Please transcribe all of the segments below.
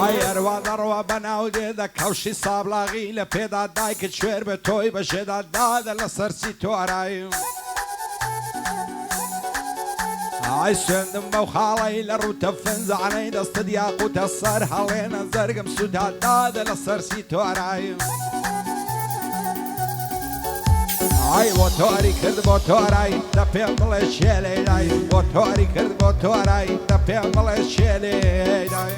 ئەروە دەڕوە بەناو دێدە کەوشی سابلاغی لە پێدا دایکت شوێر بە تۆی بەشێدا دادە لە سەرچی تۆڕایی ئای سوێندم بەو خاڵی لە ڕوتە فنجانەی دەستت یاقوتە سەر هەڵێنە زەرگم سوودا دادە لە سەرچی تۆڕایی ئای بۆ تۆری کرد بۆ تۆڕایی دە پێم بڵێ چێ لێدای بۆ تۆری کرد بۆ تۆڕایی دە پێم بڵێ چێ لێدای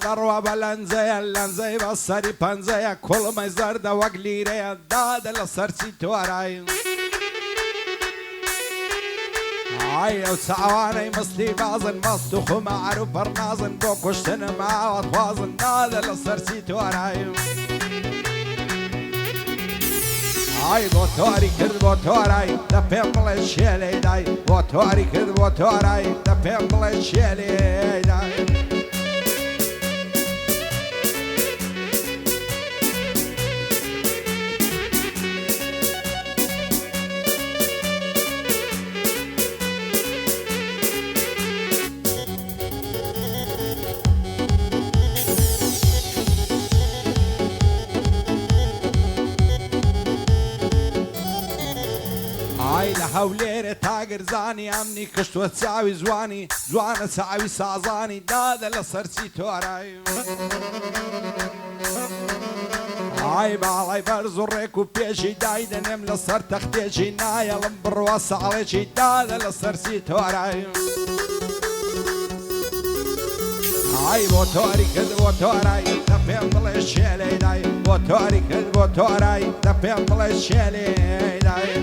دەڕوە بە لەنجەیە لەنجەی بە سەری پەنجەیە کوڵمەی زەردە وەک لیرەیە دادە لە سەرچی تۆڕایی ئای ئەو چاوانەی مستی بازن مەست و خومار و پەڕنازن بۆ کوشتنم ئاوات خوازن دادە لە سەرچی تۆڕایی ئای بۆ تۆری کرد بۆ تۆڕایی دە پێم بڵێ چێ لێدای بۆ تۆری کرد بۆ تۆڕایی دە پێم بڵێ چێ لێدای هەولێرە تاگرزانی ئەمنی کشتووە چاوی جوانی جوانە چاوی سازانی دادە لە سەرچی تۆڕایی ئای باڵای بەرز و ڕێک و پێشی دایدەنێم لەسەر تەختێکی نایەڵم بڕوە ساڵێکی دادە لە سەرچی تۆڕایی ئای بۆ تۆری کرد بۆ تۆڕایی دە پێم بڵێ چێ لێدای بۆ تۆری کرد بۆ تۆڕایی دە پێم بڵێ چێ لێدای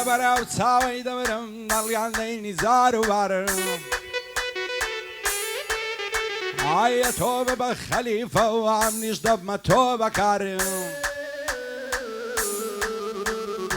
بەراو چاوەی دەبرم نەڵیان دەینی زار و بارم ئایە تۆ ببە خەلیفە و ئەمنیش دەبمە تۆ بەکارم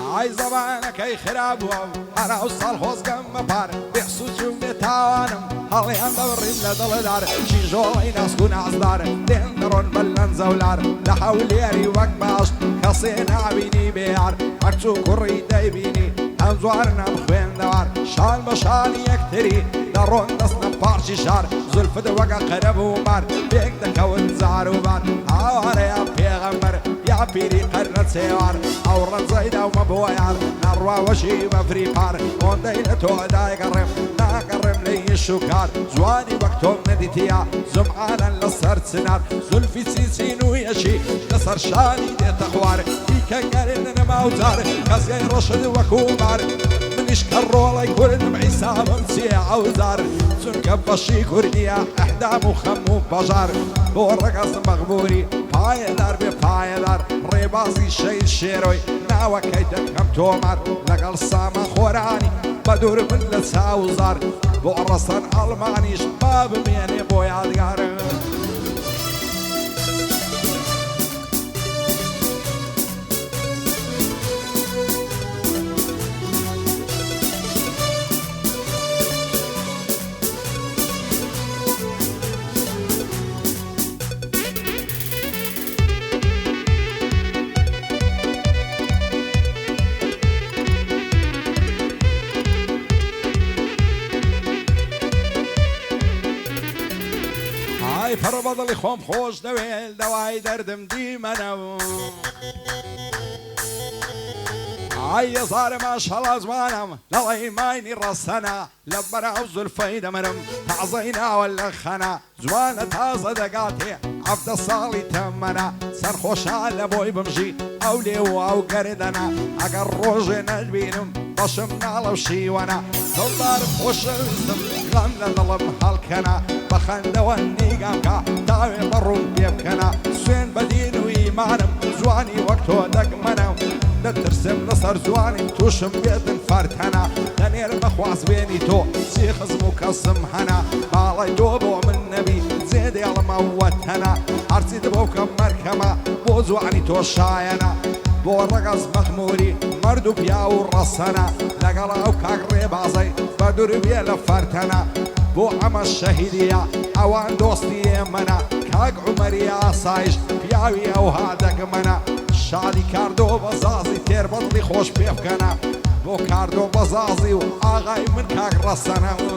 ئای زەبانەکەی خرابووە هەراو ساڵ هۆزگەم بەپار بێسوچوم بێ تاوانم هەڵیان دەبڕین لە دڵدار چیژۆڵی ناسک و نازدار دێن دەڕۆن بە لەنجەولار لە هەولێری وەک باشت کەسێ نابینی بێیار هەرچوو کوڕی دەیبینی ئەم جوارنە بخوێندەوار شان بە شانی یەکتری دەڕۆن دەستنە پارچی شار زولفت وەگە قەرەب و مار پێک دەکەون زار و بار ئاوارەیە پێغەمبەر یا پیری قەرنە چێوار ئەو ڕەنجەی داومە بۆ یار نەڕواوەشی بەفری پار ئۆندەی لە تۆ دایگەڕێم ناگەڕێم لە ئیش و کار جوانی وەک تۆم نەدیتیا زمعانە لەسەر چنار زولفی چیچین و یەشی لەسەر شانی دێتە خوار دیکە گەرێن نەماوتار کەسێ ڕەشد وەکو مار منیش کە ڕۆڵی کوردم عیسابم چیە ئەوزار چونکە بەشی کوردیە ئەحدام و خەم و بەژار بۆ ڕەگەز مەغبوری پایەدار بێ پایەدار ڕێبازی شەید شێرۆی ناوەکەی دەکەم تۆمار لەگەڵ سامە خۆرانی بە دوور من لە چاوزار بۆ ڕەسەن ئەڵمانیش با بمێنێ بۆ یادگارم پڕ بەدڵی خۆم خۆش دەوێت دەوای دەردم دیمەنەوە ئای هەزارە ماشەڵا جوانم لەڵی ماینی ڕەسەنە لە بەراو زولفەی دەمرم تازەی ناوە لە خەنە جوانە تازە دەگاتێ حەفتە ساڵی تەمەنە سەرخۆشە لە بۆی بمژی ئەو لێو ئەو گەردەنە ئەگەر ڕۆژێ نەبینم بەشم ناڵە و شیوەنە دڵدارم خۆشەویستم غەم لە دڵم هەڵکەنە بەخەندەوە نیگەمکە تاوێ بەڕوون پێ بکەنە سوێن بە دین و ئیمانم جوانی وەک تۆ دەگمەنە دەترسم لەسەر جوانی تووشم بێتن فەرتەنە لەنێر بەخوازبێنی تۆ چی خزم و کەسم هەنا باڵای تۆ بۆ من نەبی جێدێڵمە وەتەنە هەرچی دبۆ کەم مەرکەمە بۆ جوانی تۆ شایەنە بۆ ڕەگەز مەخموری مرد و پیا و ڕەسەنە لەگەڵ ئەو کاک ڕێبازەی بە دووربێ لە فەرتەنە بۆ ئەمە شەهیدیە ئەوان دۆستی ئێمەنە کاک عومەری ئاسایش پیاوی ئەو هادەگمەنە شادی کاردۆ بەزازی تێر بەدڵی خۆش پێ بکەنە بۆ کاردۆ بەزازی و ئاغای من کاک ڕەسەنە و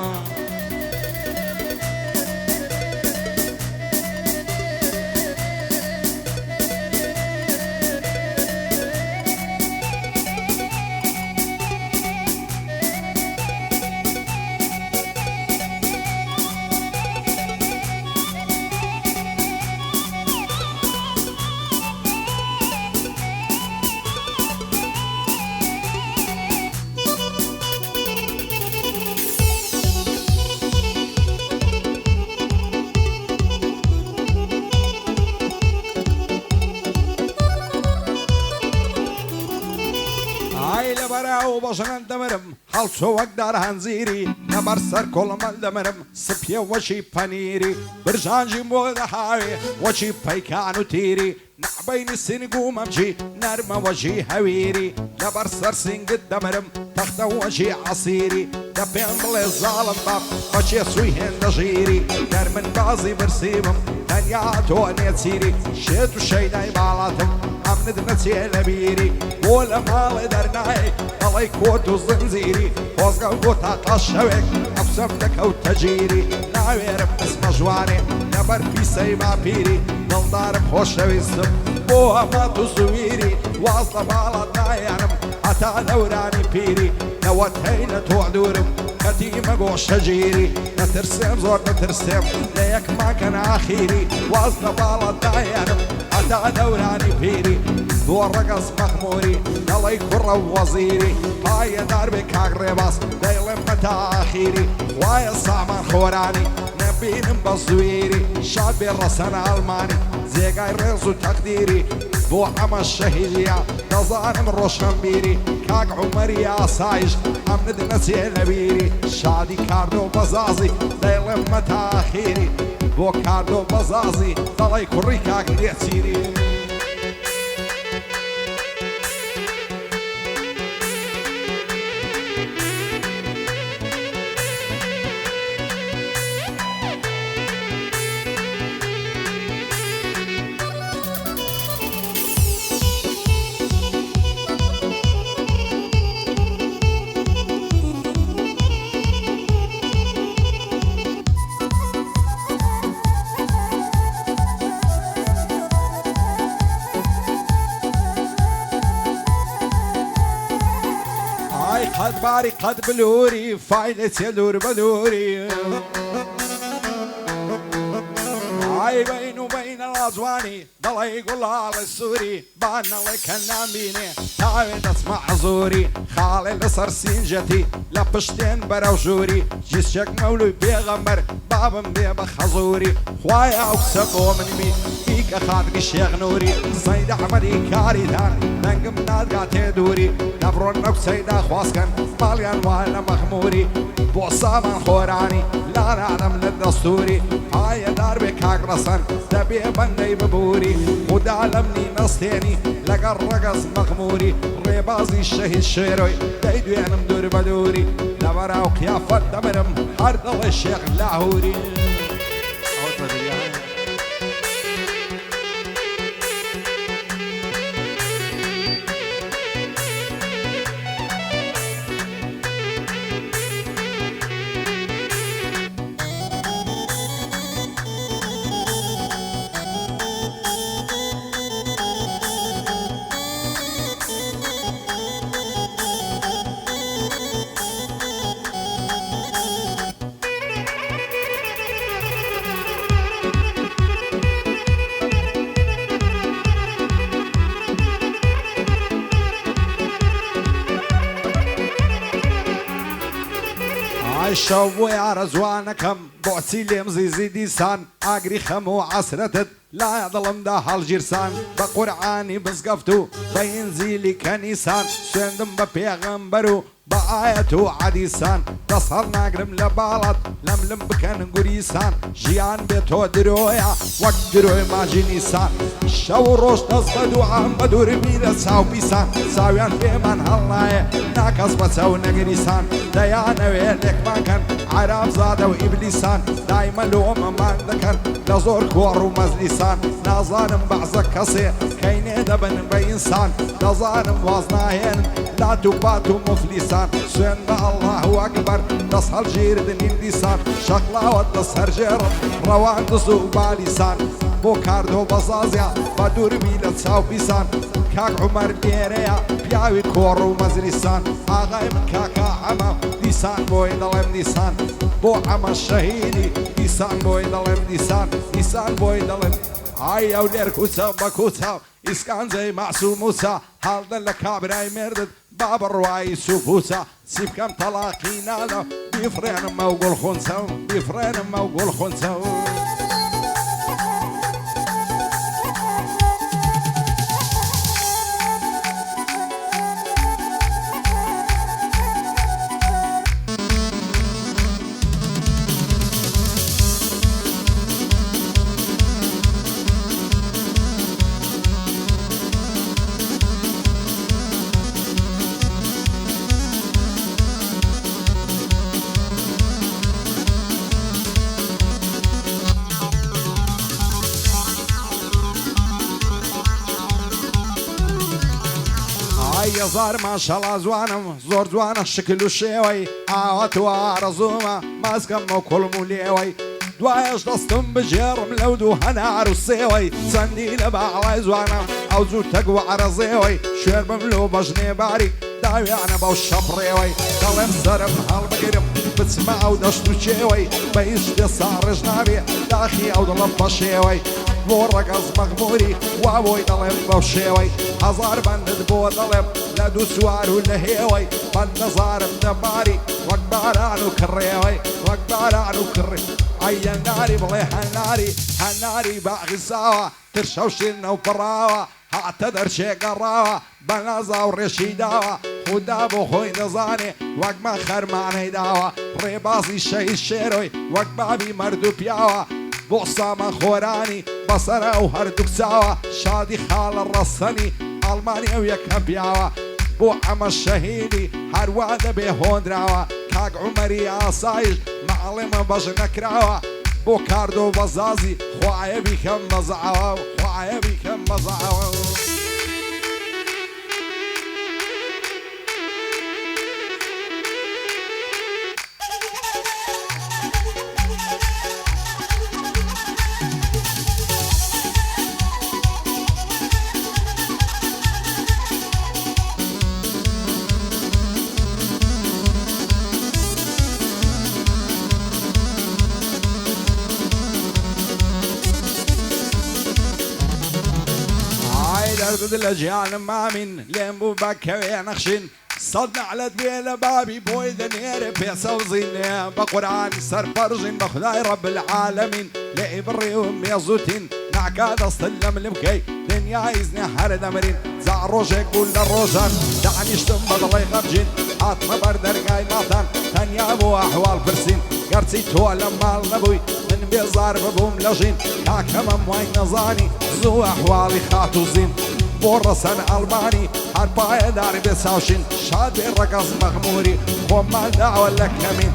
بەژنان دەمرم هەڵچۆ وەک دار هەنزیری نەبەر سەر کۆڵەمەل دەمرم سپیە وەچی پەنیری برژانجی بۆ دەهاوێ وەچی پەیکان و تیری نەبەینی سینگ و مەمچی نەرمە وەچی هەویری لەبەر سەر سینگت دەمرم تەختە وەچی عەسیری دە پێم بڵێ زاڵم باب بەچێ سوی هێندە ژیری گەر من بازی برسیمم تەنیا تۆ نێچیری شێت و شەیدای باڵاتم ئەمنت نەچێ لە بیری بۆ لە ماڵێ دەرنایە دەڵی کۆت و زنجیری خۆزگە بۆ تاقا شەوێک ئەفسەم دەکەوتە گیری ناوێرم قسمە ژوانێ لەبەر پیسەی باپیری دڵدارم خۆشەویستم بۆ هەمات و زویری واز لە باڵات نایانم هەتا دەورانی پیری نەوەت هەی لە تۆ دوورم کەتیمە گۆشە گیری نەترسێم زۆر نەترسێم لە یەکماکە ناخیری واز لە باڵات نایانم هەتا دەورانی پیری بۆ ڕەگەز مەخموری دەڵی کوڕە وەزیری پایەدار بێ کاک ڕێباز دەیڵێم هەتا ئاخیری وایە سامان خۆرانی نەبینم بە زویری شاد بێ ڕەسەنە ئەڵمانی جێگای ڕێز و تەقدیری بۆ ئەمە شەهیدیە دەزانم ڕۆشنبیری کاک عومەری ئاسایش ئەمنت نەچێ لە بیری شادی کاردۆ بەزازی دەیڵێم هەتا ئاخیری بۆ کاردۆ بەزازی دەڵی کوڕی کاک لێچیری قد باري قد بلوري فايلة يدور بدوري هاي بين وبين الأزواني ضل يقول على السوري بانا لك الناميني تاوي تسمع زوري خالي لصر سينجتي لبشتين براوجوري جيسشك مولوي بيغمر بابم بيبا خزوري خوايا وكسبو من بي فيك خاطري الشيخ نوري سيد أحمدي كاري دان ننقم نادقا تدوري نبرون نوك سيدا خواسكن ماليان وانا مخموري بو سامان خوراني لا نعلم للدستوري هاي دار بكاك رسن دبي بندي ببوري ودعلمني نصتيني لقى الرقص مغموري ريبازي الشهيد شيروي دايدو يعني مدور بدوري لبرا وقيافة دمرم حرد الله الشيخ لاهوري شەو بۆ یارە جوانەکەم بۆچی لێم زیزی دیسان ئاگری خەم و عەسرەتت لا دڵمدا هەڵگیرسان بە قورعانی بزگەفت و بە ئینجیلی کەنیسان سوێندم بە پێغەمبەر و بە ئایەت و عەدیسان دەست هەڵناگرم لە باڵات لەملم بکەن گوریسان ژیان بێت تۆ درۆیە وەک درۆی ماژی نیسان شەو و ڕۆژ دەست بە دوعام بە دووربی لە چاو پیسان چاویان پێمان هەڵنایە ناکەس بە چەو نەگریسان دەیانەوێ لێکمانکەن عەراب زادە و ئیبلیسان دایمە لۆمەمان دەکەن لە زۆر کۆڕ و مەزلیسان نازانم بەعزە کەسێ کەینێ دەبن بە ئینسان دەزانم واز ناهێنن لات و پات و مفلیسان سوێن بە ئەڵڵاه ئەکبەر دەست هەڵگیردنین دیسان شەقلاوە دەست هەرژێڕم ڕەوان دز و بالیسان بۆ کاردۆ بەزازیا بە دووربی لە چاو پیسان کاک عومەر لێرەیە پیاوی کۆڕ و مەزریسان ئاغای من کاکا ئەمە دیسان بۆی دەڵێم دیسان بۆ ئەمە شەهیدی دیسان بۆی دەڵێم دیسان دیسان بۆی دەڵێم ئای ئەو لێر کوچە بە کوچە ئیسکانجەی مەعسووم وچە هەڵدەن لە کابرای مێردت با بڕوایی سوپوچە چی بکەم تەلاقی نادە بیفرێنمە و گوڵخونچە و بیفرێنمە و گوڵخونچە و هەزار ماشەڵا جوانم زۆر جوانە شکل و شێوەی ئاوەت و ئارەزوومە مازگەم و کوڵم و لێوەی دوایەش دەستم بژێڕم لەو دوو هەنار و سێوەی چەندی لە باڵای جوانم ئەو جوو تەگ و عەرەزێوەی شوێر بم لەو بەژنێ باریک داویانە بەو شەپڕێوەی دەڵێم سەرم هەڵبگرم بچمە ئەو دەشت و چێوەی بە هیچ شتێ ساڕژ نابێ داخی ئەو دڵم بە شێوەی بۆ ڕەگەز مەغموری وا بۆی دەڵێم بەو شێوەی هەزار بەندت بۆ دەڵێم لە دوو سوار و لە هێوەی بەند نەزارم دەماری وەک باران و کڕێوەی وەک باران و کڕێ ئەی هەناری بڵێ هەناری هەناری باغی ساوە ترشە و شیرنە و پڕاوە هاتە دەرچێگەڕاوە بە نازا و ڕێشی داوە خوددا بۆ خۆی دەزانێ وەک مە خەرمانەی داوە ڕێبازی شەهید شێرۆی وەک بابی مەرد و پیاوە بۆ سامە خۆرانی بەسەرە و هەردوو چاوە شادی خاڵە ڕەسەنی ئەڵمانی ئەو یەکە پیاوە بۆ ئەمە شەهیدی هەروە دەبێ هۆنراوە کاک عومەری ئاسایش مەعڵێمە بەژ نەکراوە بۆ کاردۆ بەزازی خوایە بیکەم بەزعەوە خوایە بیکەم بەزعەوە دەردت لە ژیانم مامین لێم بوو بەکەوێ نەخشین سەد نەعلەت بێ لە بابی بۆی دەنێرە پێسەوزینێ بە قورعانی سەرپەرژین بە خودای ڕەب العالەمین لێ ئیبڕی و مێزووتین ناکا دەستن لە ملم بکەی دنیای زنێ هەر دەمرین جا ڕۆژێک بوون لە ڕۆژان دانیشتم بە دڵی غەمجین هاتمە بەر دەرگای ماتان تەنیا بۆ ئەحواڵ پرسین گەرچی تۆ لە ماڵ نەبووی من بێزار ببووم لە ژین کاکەمەم وای نەزانی زوو ئەحواڵی خات و زین بۆ ڕەسەن ئەڵمانی هەر پایەدار بێ چاوشین شاد بێ ڕەگەز مەغموری خۆمان داوە لە کەمین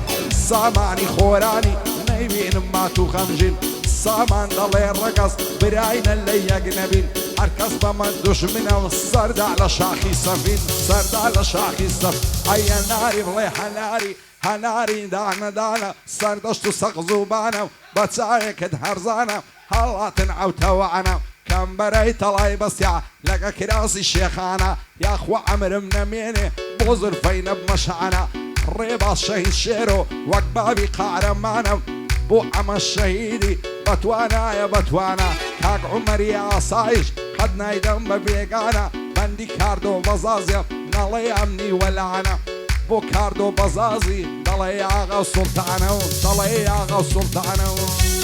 سامانی خۆرانی نەیبینم مات و خەمژین سامان دەڵێ ڕەگەز براینە لە یەک نەبین هەرکەس بەمە دوژمنە و سەردا لە شاخی سەفین سەردا لە شاخی سەف ئەی هەناری بڵێ هەناری هەناری دانەدانە سەردەشت و سەقزوبانە بە چاوێکت هەرزانە هەڵاتن ئەوتەوانە کەمبەرەی تەڵای بەستیا لەگە کراسی شێخانە یاخوا ئەمرم نەمێنێ بۆ زولفەی نەبمەشانە ڕێباز شەهید شێرۆ وەک بابی قارەمانە بۆ ئەمە شەهیدی بەتوانایە بەتوانە کاک عومەری ئاسایش قەت نایدەم بە بێگانە بەندی کاردۆ بەزازێ نەڵێ ئەمنی وەلانە بۆ کارد و بەزازی دەڵێ ئاغا سوڵتانە و دەڵێ ئاغا سوڵتانە و